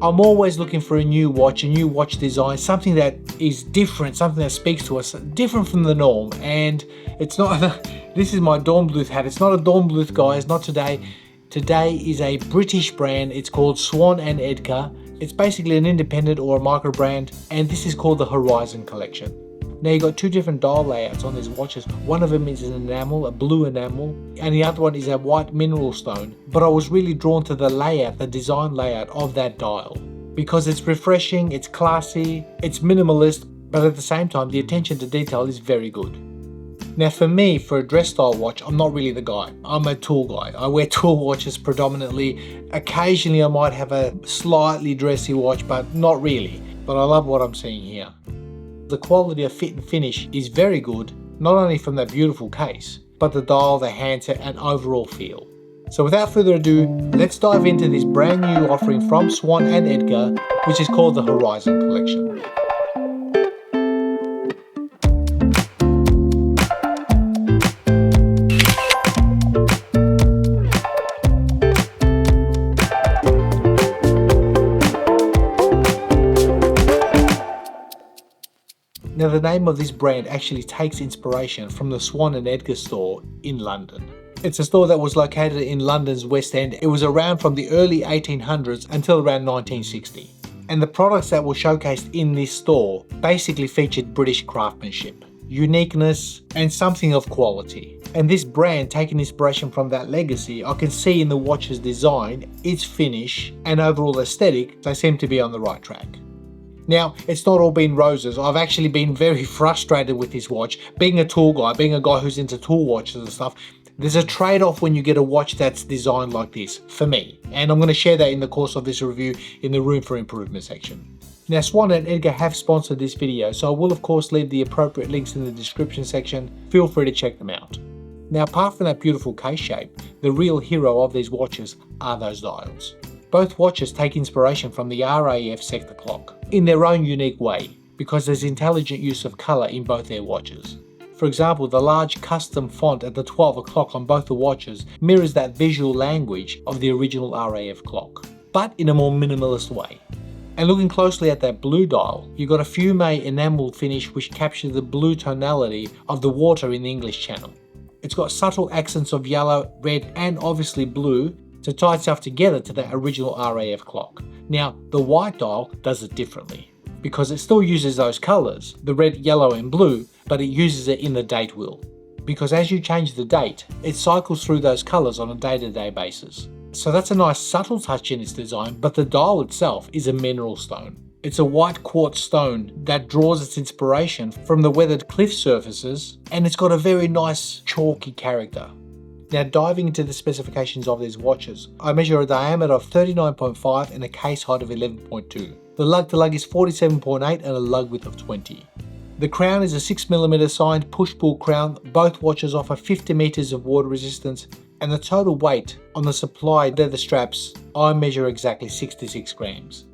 I'm always looking for a new watch design, something that is different, something that speaks to us, different from the norm. And it's not, this is my Dornbluth hat. It's not a Dornbluth, guys, not today. Today is a British brand. It's called Swan Edgar. It's basically an independent or a micro brand, and this is called the Horizon collection. Now you've got two different dial layouts on these watches. One of them is an enamel, a blue enamel, and the other one is a white mineral stone. But I was really drawn to the layout, the design layout of that dial, because it's refreshing, it's classy, it's minimalist, but at the same time the attention to detail is very good. Now for me, for a dress style watch, I'm not really the guy. I'm a tool guy. I wear tool watches predominantly. Occasionally I might have a slightly dressy watch, but not really. But I love what I'm seeing here. The quality of fit and finish is very good, not only from that beautiful case, but the dial, the handset, and overall feel. So without further ado, let's dive into this brand new offering from Swan and Edgar, which is called the Horizon collection. Now the name of this brand actually takes inspiration from the Swan and Edgar store in London. It's a store that was located in London's West End. It was around from the early 1800s until around 1960. And the products that were showcased in this store basically featured British craftsmanship, uniqueness, and something of quality. And this brand, taking inspiration from that legacy, I can see in the watch's design, its finish, and overall aesthetic, they seem to be on the right track. Now, it's not all been roses. I've actually been very frustrated with this watch. Being a tool guy, being a guy who's into tool watches and stuff, there's a trade-off when you get a watch that's designed like this, for me. And I'm going to share that in the course of this review in the Room for Improvement section. Now, Swan and Edgar have sponsored this video, so I will of course leave the appropriate links in the description section. Feel free to check them out. Now, apart from that beautiful case shape, the real hero of these watches are those dials. Both watches take inspiration from the RAF sector clock in their own unique way, because there's intelligent use of colour in both their watches. For example, the large custom font at the 12 o'clock on both the watches mirrors that visual language of the original RAF clock, but in a more minimalist way. And looking closely at that blue dial, you've got a fume enamel finish which captures the blue tonality of the water in the English Channel. It's got subtle accents of yellow, red, and obviously blue to tie itself together to that original RAF clock. Now, the white dial does it differently, because it still uses those colours, the red, yellow and blue, but it uses it in the date wheel. Because as you change the date, it cycles through those colours on a day-to-day basis. So that's a nice subtle touch in its design, but the dial itself is a mineral stone. It's a white quartz stone that draws its inspiration from the weathered cliff surfaces, and it's got a very nice chalky character. Now, diving into the specifications of these watches, I measure a diameter of 39.5 and a case height of 11.2. The lug to lug is 47.8 and a lug width of 20. The crown is a 6mm signed push-pull crown. Both watches offer 50 meters of water resistance, and the total weight on the supplied leather straps, I measure exactly 66 grams.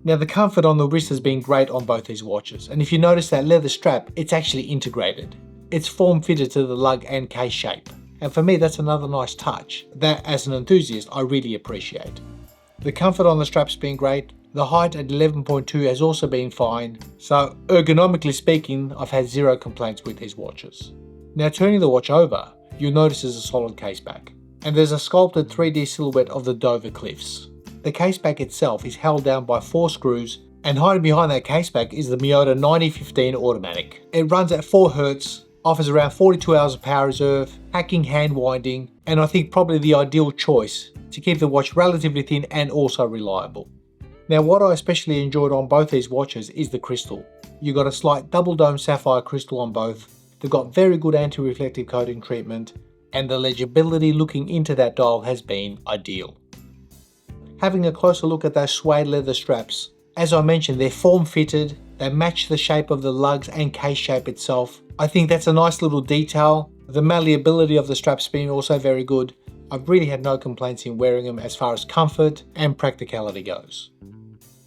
Now, the comfort on the wrist has been great on both these watches, and if you notice that leather strap, it's actually integrated. It's form-fitted to the lug and case shape. And for me, that's another nice touch that, as an enthusiast, I really appreciate. The comfort on the strap's been great. The height at 11.2 has also been fine. So ergonomically speaking, I've had zero complaints with these watches. Now, turning the watch over, you'll notice there's a solid case back. And there's a sculpted 3D silhouette of the Dover Cliffs. The case back itself is held down by 4 screws, and hiding behind that case back is the Miyota 9015 automatic. It runs at 4 Hz, offers around 42 hours of power reserve, hacking, hand winding, and I think probably the ideal choice to keep the watch relatively thin and also reliable. Now, what I especially enjoyed on both these watches is the crystal. You've got a slight double dome sapphire crystal on both. They've got very good anti-reflective coating treatment, and the legibility looking into that dial has been ideal. Having a closer look at those suede leather straps, as I mentioned, they're form-fitted, they match the shape of the lugs and case shape itself. I think that's a nice little detail. The malleability of the strap's been also very good. I've really had no complaints in wearing them as far as comfort and practicality goes.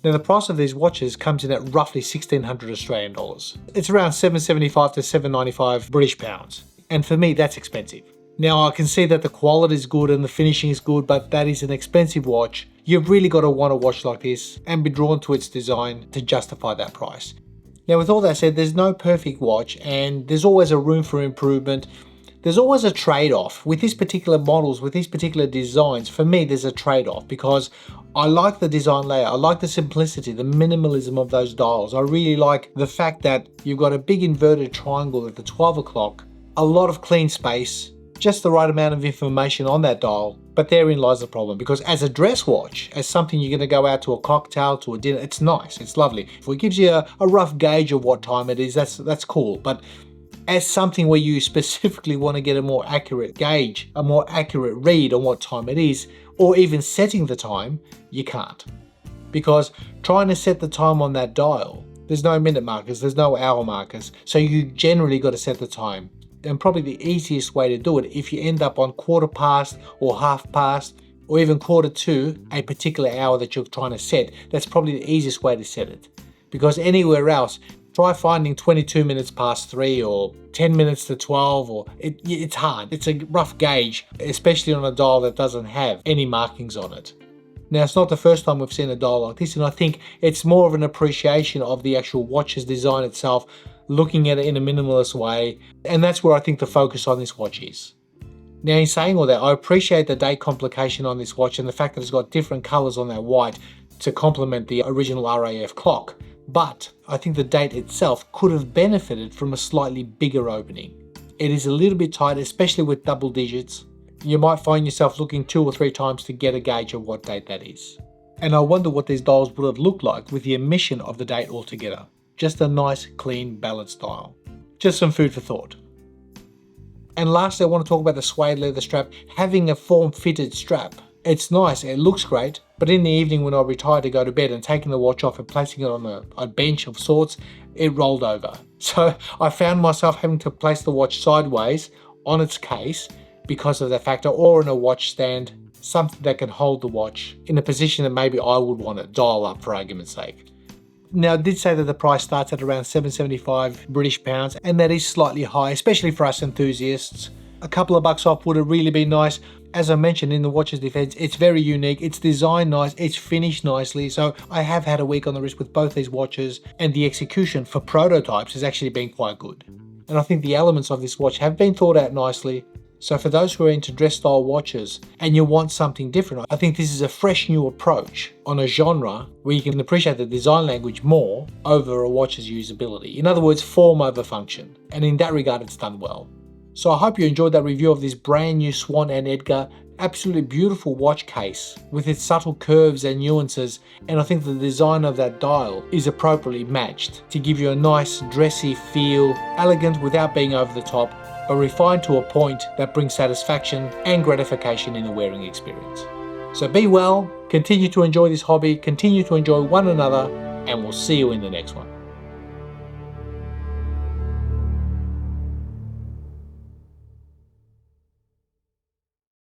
Now, the price of these watches comes in at roughly 1,600 Australian dollars. It's around 775 to 795 British pounds. And for me, that's expensive. Now I can see that the quality is good and the finishing is good, but that is an expensive watch. You've really got to want a watch like this and be drawn to its design to justify that price. Now with all that said, there's no perfect watch and there's always a room for improvement. There's always a trade-off. With these particular models, with these particular designs, for me there's a trade-off because I like the design layout, I like the simplicity, the minimalism of those dials. I really like the fact that you've got a big inverted triangle at the 12 o'clock, a lot of clean space, just the right amount of information on that dial. But therein lies the problem, because as a dress watch, as something you're going to go out to a cocktail, to a dinner, it's nice, it's lovely. If it gives you a rough gauge of what time it is, that's cool. But as something where you specifically want to get a more accurate gauge, a more accurate read on what time it is, or even setting the time, you can't. Because trying to set the time on that dial, there's no minute markers, there's no hour markers, so you generally got to set the time. And probably the easiest way to do it, if you end up on quarter past or half past or even quarter to a particular hour that you're trying to set, that's probably the easiest way to set it. Because anywhere else, try finding 22 minutes past 3 or 10 minutes to 12, or it's hard. It's a rough gauge, especially on a dial that doesn't have any markings on it. Now, it's not the first time we've seen a dial like this, and I think it's more of an appreciation of the actual watch's design itself, looking at it in a minimalist way, and that's where I think the focus on this watch is. Now, in saying all that, I appreciate the date complication on this watch and the fact that it's got different colors on that white to complement the original RAF clock, but I think the date itself could have benefited from a slightly bigger opening. It is a little bit tight, especially with double digits. You might find yourself looking 2 or 3 times to get a gauge of what date that is. And I wonder what these dials would have looked like with the omission of the date altogether. Just a nice, clean, balanced dial. Just some food for thought. And lastly, I want to talk about the suede leather strap. Having a form-fitted strap, it's nice, it looks great, but in the evening when I retired to go to bed and taking the watch off and placing it on a bench of sorts, it rolled over. So I found myself having to place the watch sideways on its case because of that factor, or in a watch stand, something that can hold the watch in a position that maybe I would want to dial up for argument's sake. Now, I did say that the price starts at around £775 British pounds, and that is slightly high, especially for us enthusiasts. A couple of bucks off would have really been nice. As I mentioned in the watch's defense, it's very unique, it's designed nice, it's finished nicely, so I have had a week on the wrist with both these watches, and the execution for prototypes has actually been quite good. And I think the elements of this watch have been thought out nicely. So for those who are into dress style watches and you want something different, I think this is a fresh new approach on a genre where you can appreciate the design language more over a watch's usability. In other words, form over function. And in that regard, it's done well. So I hope you enjoyed that review of this brand new Swan Edgar, absolutely beautiful watch case with its subtle curves and nuances. And I think the design of that dial is appropriately matched to give you a nice dressy feel, elegant without being over the top, but refined to a point that brings satisfaction and gratification in the wearing experience. So be well, continue to enjoy this hobby, continue to enjoy one another, and we'll see you in the next one.